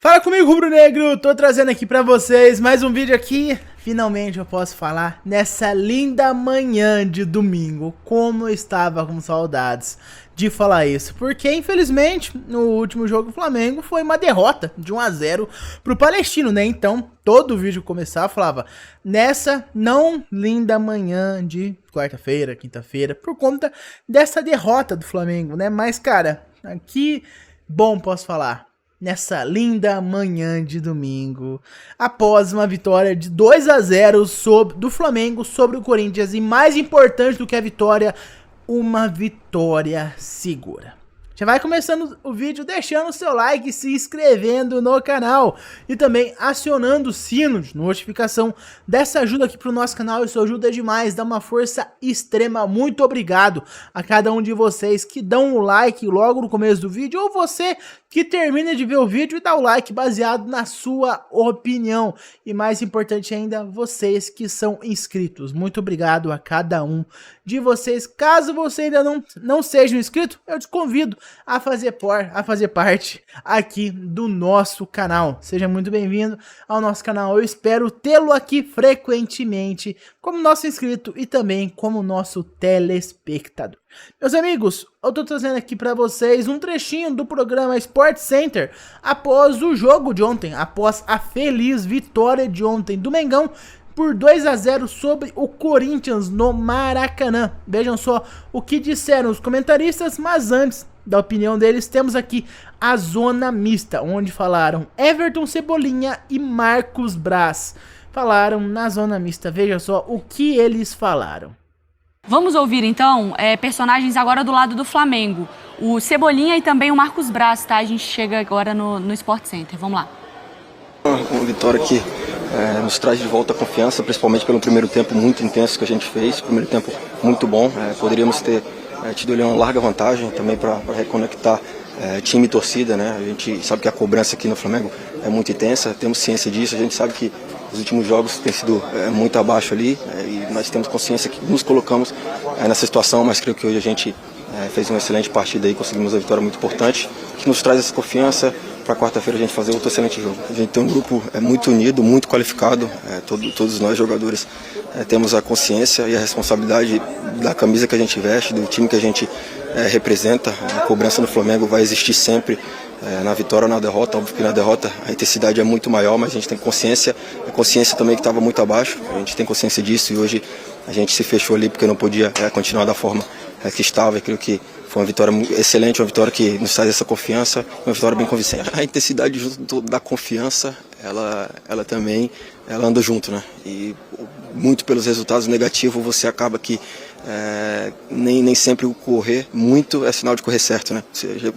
Fala comigo, Rubro Negro! Tô trazendo aqui pra vocês mais um vídeo aqui. Finalmente eu posso falar nessa linda manhã de domingo. Como eu estava com saudades de falar isso. Porque, infelizmente, no último jogo do Flamengo foi uma derrota de 1 a 0 pro Palestino, né? Então, todo vídeo que começava eu falava nessa não linda manhã de quarta-feira, quinta-feira, por conta dessa derrota do Flamengo, né? Mas, cara, aqui, bom, posso falar. Nessa linda manhã de domingo, após uma vitória de 2 a 0 do Flamengo sobre o Corinthians, e mais importante do que a vitória, uma vitória segura. Já vai começando o vídeo deixando o seu like, se inscrevendo no canal e também acionando o sino de notificação dessa ajuda aqui pro nosso canal. Isso ajuda demais, dá uma força extrema. Muito obrigado a cada um de vocês que dão o like logo no começo do vídeo, ou você que termina de ver o vídeo e dá o like baseado na sua opinião. E mais importante ainda, vocês que são inscritos. Muito obrigado a cada um de vocês. Caso você ainda não seja um inscrito, eu te convido a fazer parte aqui do nosso canal. Seja muito bem-vindo ao nosso canal. Eu espero tê-lo aqui frequentemente como nosso inscrito e também como nosso telespectador. Meus amigos, eu tô trazendo aqui pra vocês um trechinho do programa Sport Center após o jogo de ontem, após a feliz vitória de ontem do Mengão por 2 a 0 sobre o Corinthians no Maracanã. Vejam só o que disseram os comentaristas, mas antes da opinião deles, temos aqui a zona mista, onde falaram Everton Cebolinha e Marcos Braz. Falaram na zona mista, veja só o que eles falaram. Vamos ouvir então personagens agora do lado do Flamengo, o Cebolinha e também o Marcos Braz, tá? A gente chega agora no Sport Center, vamos lá. Uma vitória que nos traz de volta a confiança, principalmente pelo primeiro tempo muito intenso que a gente fez, primeiro tempo muito bom, poderíamos ter tido ali uma larga vantagem também para reconectar time e torcida, né? A gente sabe que a cobrança aqui no Flamengo é muito intensa, temos ciência disso, a gente sabe que os últimos jogos têm sido muito abaixo ali, e nós temos consciência que nos colocamos nessa situação, mas creio que hoje a gente fez uma excelente partida e conseguimos uma vitória muito importante, que nos traz essa confiança para quarta-feira a gente fazer outro excelente jogo. A gente tem um grupo muito unido, muito qualificado, todos nós jogadores temos a consciência e a responsabilidade da camisa que a gente veste, do time que a gente representa. A cobrança no Flamengo vai existir sempre, na vitória ou na derrota. Óbvio que na derrota a intensidade é muito maior, mas a gente tem consciência, a consciência também que estava muito abaixo, a gente tem consciência disso e hoje a gente se fechou ali porque não podia continuar da forma que estava. Eu creio que foi uma vitória excelente, uma vitória que nos traz essa confiança, uma vitória bem convincente. A intensidade junto da confiança, ela também anda junto, né? E muito pelos resultados negativos você acaba que nem sempre o correr muito é sinal de correr certo, né?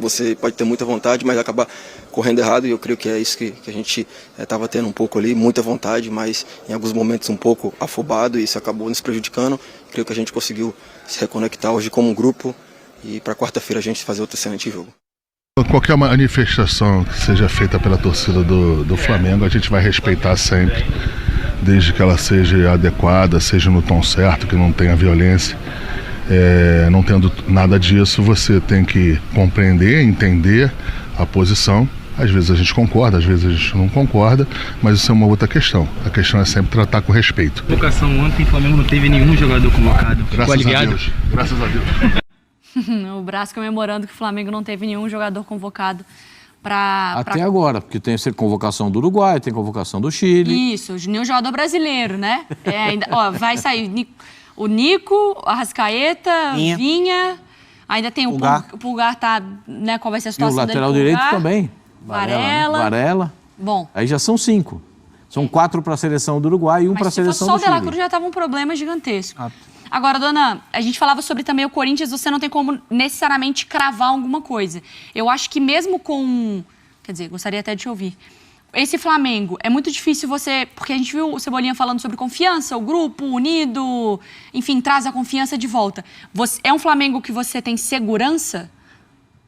Você pode ter muita vontade, mas acabar correndo errado, e eu creio que é isso que a gente estava tendo um pouco ali, muita vontade, mas em alguns momentos um pouco afobado, e isso acabou nos prejudicando. Creio que a gente conseguiu se reconectar hoje como um grupo, e para quarta-feira a gente fazer outro excelente jogo. Qualquer manifestação que seja feita pela torcida do Flamengo, a gente vai respeitar sempre, desde que ela seja adequada, seja no tom certo, que não tenha violência. Não tendo nada disso, você tem que compreender, entender a posição. Às vezes a gente concorda, às vezes a gente não concorda, mas isso é uma outra questão. A questão é sempre tratar com respeito. Convocação ontem, o Flamengo não teve nenhum jogador convocado. Graças a Deus. Graças a Deus. O Braz comemorando que o Flamengo não teve nenhum jogador convocado para... Até agora, porque tem convocação do Uruguai, tem convocação do Chile. Isso, nenhum jogador brasileiro, né? Vai sair o Nico, a Arrascaeta, Vinha, ainda tem o Pulgar, tá, né? Qual vai ser a situação dele? E o lateral direito também. Varela. Bom. Aí já são 5. São 4 para a seleção do Uruguai e 1 para a seleção do Chile. Mas se fosse só o De La Cruz já estava um problema gigantesco. Agora, dona, a gente falava sobre também o Corinthians, você não tem como necessariamente cravar alguma coisa. Eu acho que mesmo com... Quer dizer, gostaria até de te ouvir. Esse Flamengo, é muito difícil você... Porque a gente viu o Cebolinha falando sobre confiança, o grupo unido, enfim, traz a confiança de volta. É um Flamengo que você tem segurança?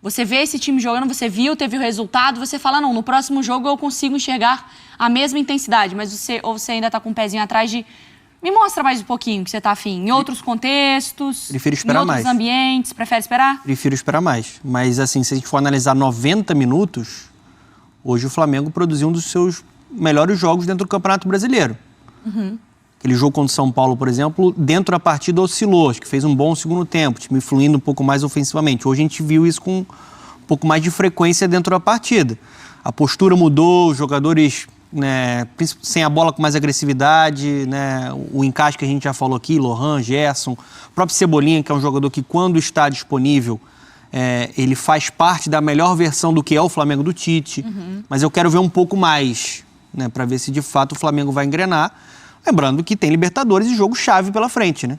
Você vê esse time jogando, você viu, teve o resultado, você fala, não, no próximo jogo eu consigo enxergar a mesma intensidade, mas você ainda está com um pezinho atrás de... Me mostra mais um pouquinho que você tá afim. Em outros contextos, prefiro esperar em outros ambientes. Prefere esperar? Prefiro esperar mais. Mas, assim, se a gente for analisar 90 minutos, Hoje o Flamengo produziu um dos seus melhores jogos dentro do Campeonato Brasileiro. Aquele jogo contra o São Paulo, por exemplo, dentro da partida oscilou, acho que fez um bom segundo tempo, o time fluindo um pouco mais ofensivamente. Hoje a gente viu isso com um pouco mais de frequência dentro da partida. A postura mudou, os jogadores, né, sem a bola com mais agressividade, né, o encaixe que a gente já falou aqui, Lohan, Gerson, o próprio Cebolinha, que é um jogador que quando está disponível, ele faz parte da melhor versão do que é o Flamengo do Tite, mas eu quero ver um pouco mais, né, para ver se de fato o Flamengo vai engrenar, lembrando que tem Libertadores e jogo chave pela frente, né,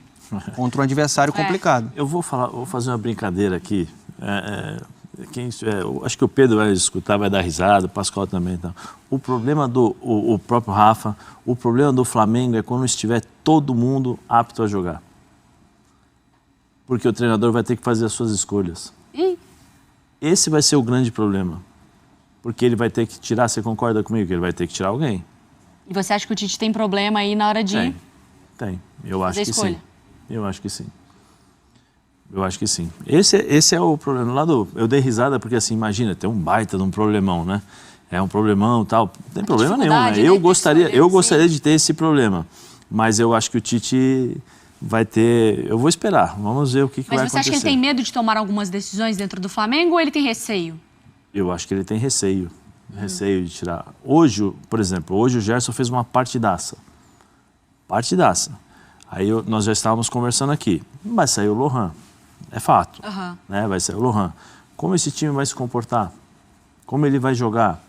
contra um adversário complicado. Eu vou fazer uma brincadeira aqui, acho que o Pedro vai escutar, vai dar risada, o Pascoal também. Então. O problema o próprio Rafa, o problema do Flamengo é quando estiver todo mundo apto a jogar. Porque o treinador vai ter que fazer as suas escolhas. Esse vai ser o grande problema. Porque ele vai ter que tirar, você concorda comigo? Que ele vai ter que tirar alguém. E você acha que o Tite tem problema aí na hora de... Tem. Eu acho que escolha. sim. Eu acho que sim. Eu acho que sim. Esse é o problema. Eu dei risada porque, assim, imagina, tem um baita de um problemão, né? É um problemão e tal. Não tem problema nenhum, né? Eu gostaria de ter esse problema. Mas eu acho que o Tite vai ter... Eu vou esperar. Vamos ver o que vai acontecer. Mas você acha que ele tem medo de tomar algumas decisões dentro do Flamengo ou ele tem receio? Eu acho que ele tem receio. Receio de tirar. Hoje, por exemplo, o Gerson fez uma partidaça. Aí nós já estávamos conversando aqui. Vai sair o Lohan. É fato, né? Vai ser o Lohan. Como esse time vai se comportar? Como ele vai jogar?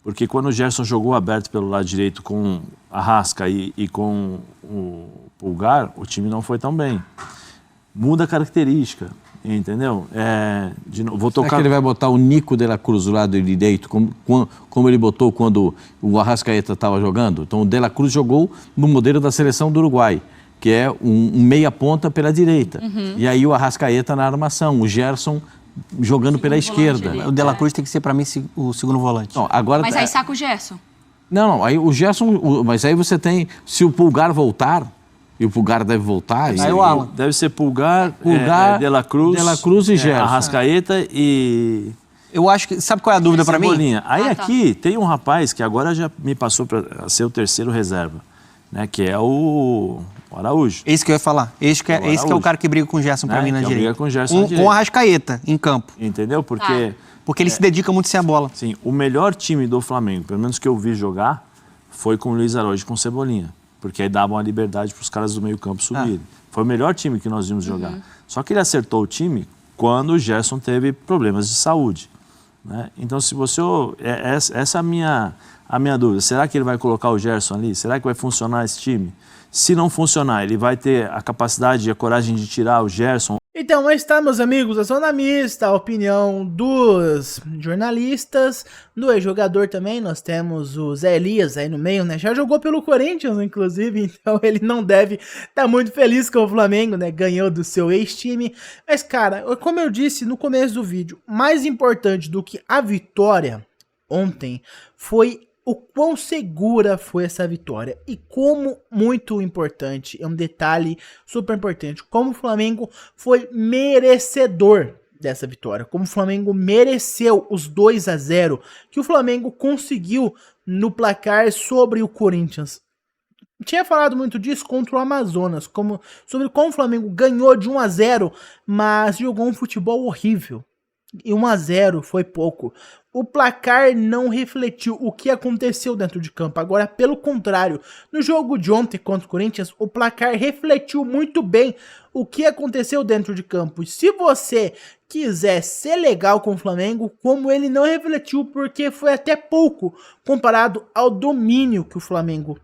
Porque quando o Gerson jogou aberto pelo lado direito com a Rasca e com o Pulgar, o time não foi tão bem. Muda a característica, entendeu? Vou tocar... Será que ele vai botar o Nico de la Cruz do lado direito, como ele botou quando o Arrascaeta estava jogando? Então o de la Cruz jogou no modelo da seleção do Uruguai, que é um meia-ponta pela direita. E aí o Arrascaeta na armação, o Gerson jogando pela esquerda. O De La Cruz tem que ser, para mim, o segundo volante. Não, agora, mas aí saca o Gerson. Não, aí o Gerson... Mas aí você tem... Se o Pulgar voltar, e o Pulgar deve voltar... Aí o Alan. Deve ser Pulgar, De La Cruz e Gerson. Arrascaeta e... Eu acho que... Sabe qual é a dúvida para mim? Aí aqui tem um rapaz que agora já me passou para ser o terceiro reserva, né? Que é o Araújo. Esse que eu ia falar. Esse que é o cara que briga com o Gerson para mim na direita. Briga com o Gerson na direita. Com o Arrascaeta em campo. Entendeu? Porque ele se dedica muito sem a bola. Sim, o melhor time do Flamengo, pelo menos que eu vi jogar, foi com o Luiz Araújo e com o Cebolinha. Porque aí davam a liberdade para os caras do meio campo subirem. Foi o melhor time que nós vimos jogar. Só que ele acertou o time quando o Gerson teve problemas de saúde, né? Então, se você... Essa é a minha dúvida. Será que ele vai colocar o Gerson ali? Será que vai funcionar esse time? Se não funcionar, ele vai ter a capacidade e a coragem de tirar o Gerson? Então, aí está, meus amigos, a zona mista, a opinião dos jornalistas, do ex-jogador também. Nós temos o Zé Elias aí no meio, né? Já jogou pelo Corinthians, inclusive, então ele não deve estar muito feliz com o Flamengo, né? Ganhou do seu ex-time. Mas, cara, como eu disse no começo do vídeo, mais importante do que a vitória ontem foi o quão segura foi essa vitória e como muito importante, é um detalhe super importante, como o Flamengo foi merecedor dessa vitória, como o Flamengo mereceu os 2-0 que o Flamengo conseguiu no placar sobre o Corinthians. Tinha falado muito disso contra o Amazonas, sobre como o Flamengo ganhou de 1-0, mas jogou um futebol horrível. E 1-0 foi pouco. O placar não refletiu o que aconteceu dentro de campo. Agora, pelo contrário, no jogo de ontem contra o Corinthians, o placar refletiu muito bem o que aconteceu dentro de campo. E se você quiser ser legal com o Flamengo, como ele não refletiu, porque foi até pouco comparado ao domínio que o Flamengo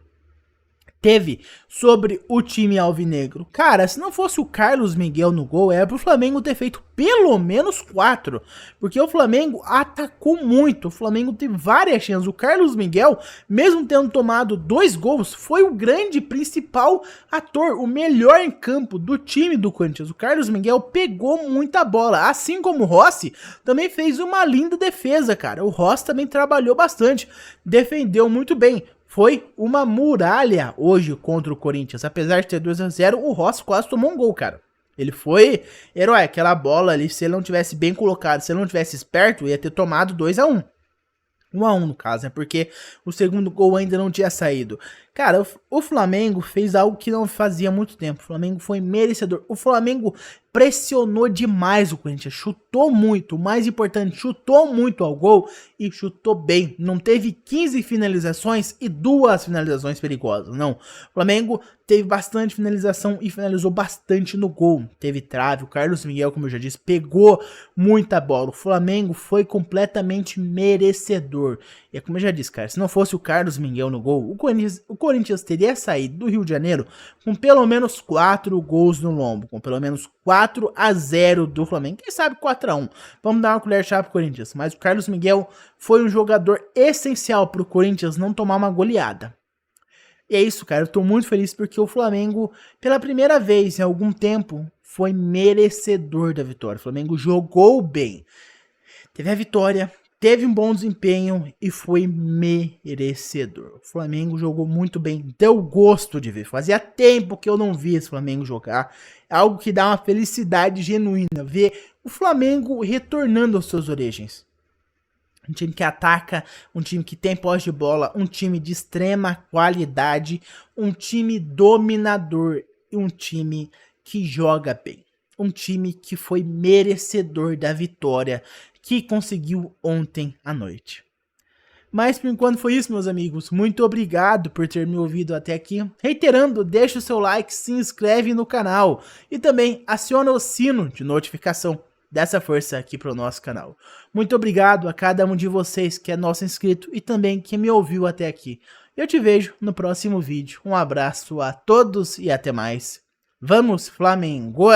teve sobre o time alvinegro. Cara, se não fosse o Carlos Miguel no gol, era pro Flamengo ter feito pelo menos 4, porque o Flamengo atacou muito, o Flamengo teve várias chances. O Carlos Miguel, mesmo tendo tomado 2 gols, foi o grande principal ator, o melhor em campo do time do Corinthians. O Carlos Miguel pegou muita bola, assim como o Rossi também fez uma linda defesa, cara. O Rossi também trabalhou bastante, defendeu muito bem. Foi uma muralha hoje contra o Corinthians. Apesar de ter 2-0, o Rossi quase tomou um gol, cara. Ele foi herói. Aquela bola ali, se ele não tivesse bem colocado, se ele não tivesse esperto, ia ter tomado 2-1. 1-1 no caso, né? Porque o segundo gol ainda não tinha saído. Cara, o Flamengo fez algo que não fazia há muito tempo. O Flamengo foi merecedor. O Flamengo pressionou demais o Corinthians, chutou muito, o mais importante, chutou muito ao gol e chutou bem. Não teve 15 finalizações e 2 finalizações perigosas, não. O Flamengo teve bastante finalização e finalizou bastante no gol. Teve trave, o Carlos Miguel, como eu já disse, pegou muita bola. O Flamengo foi completamente merecedor. E é como eu já disse, cara, se não fosse o Carlos Miguel no gol, o Corinthians teria saído do Rio de Janeiro com pelo menos 4 gols no lombo, com pelo menos 4-0 do Flamengo, quem sabe 4-1. Vamos dar uma colher de chá pro Corinthians, mas o Carlos Miguel foi um jogador essencial pro Corinthians não tomar uma goleada. E é isso, cara, eu tô muito feliz porque o Flamengo, pela primeira vez em algum tempo, foi merecedor da vitória. O Flamengo jogou bem, teve a vitória, teve um bom desempenho e foi merecedor. O Flamengo jogou muito bem, deu gosto de ver. Fazia tempo que eu não via esse Flamengo jogar. É algo que dá uma felicidade genuína, ver o Flamengo retornando às suas origens. Um time que ataca, um time que tem posse de bola, um time de extrema qualidade, um time dominador e um time que joga bem. Um time que foi merecedor da vitória que conseguiu ontem à noite. Mas por enquanto foi isso, meus amigos. Muito obrigado por ter me ouvido até aqui. Reiterando, deixa o seu like, se inscreve no canal e também aciona o sino de notificação. Dessa força aqui para o nosso canal. Muito obrigado a cada um de vocês que é nosso inscrito e também que me ouviu até aqui. Eu te vejo no próximo vídeo. Um abraço a todos e até mais. Vamos, Flamengo!